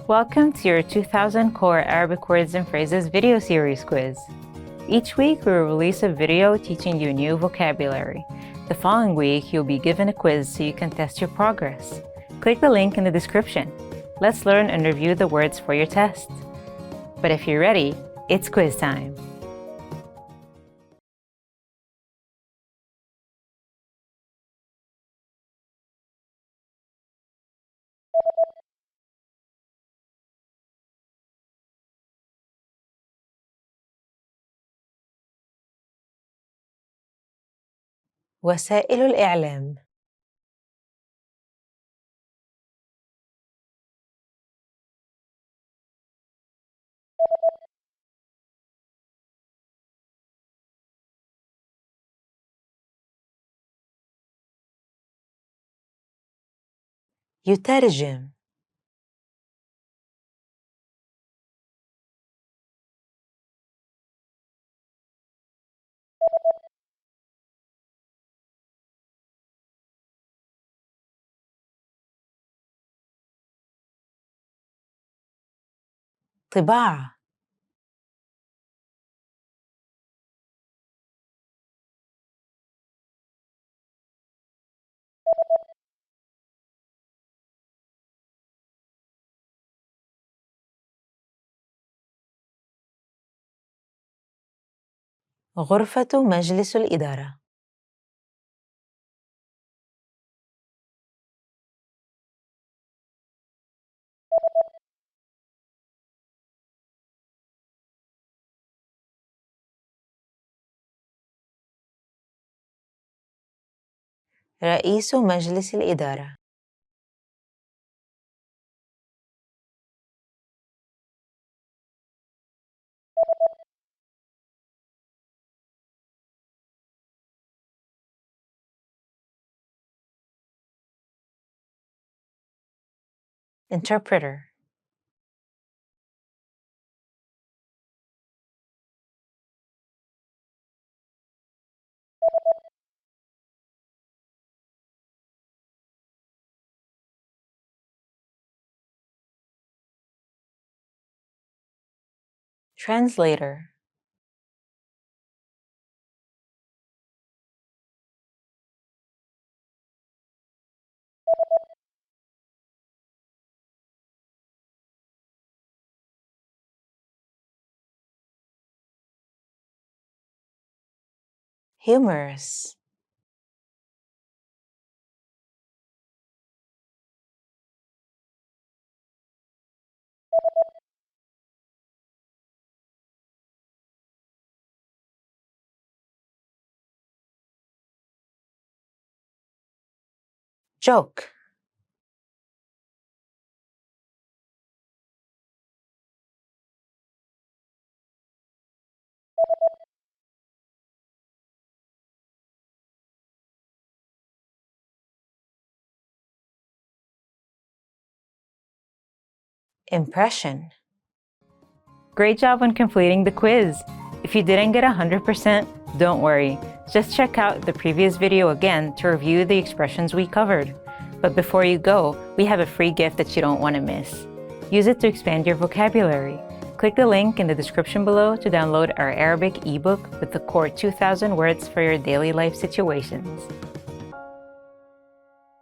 Welcome to your 2000 Core Arabic Words and Phrases video series quiz. Each week, we will release a video teaching you new vocabulary. The following week, you'll be given a quiz so you can test your progress. Click the link in the description. Let's learn and review the words for your test. But if you're ready, it's quiz time. وسائل الإعلام. يترجم. طباعة. غرفة مجلس الإدارة. رئيس مجلس الإدارة. Interpreter. Translator. Humorous. Joke. Impression. Great job on completing the quiz. If you didn't get 100%, don't worry. Just check out the previous video again to review the expressions we covered. But before you go, we have a free gift that you don't want to miss. Use it to expand your vocabulary. Click the link in the description below to download our Arabic ebook with the core 2000 words for your daily life situations.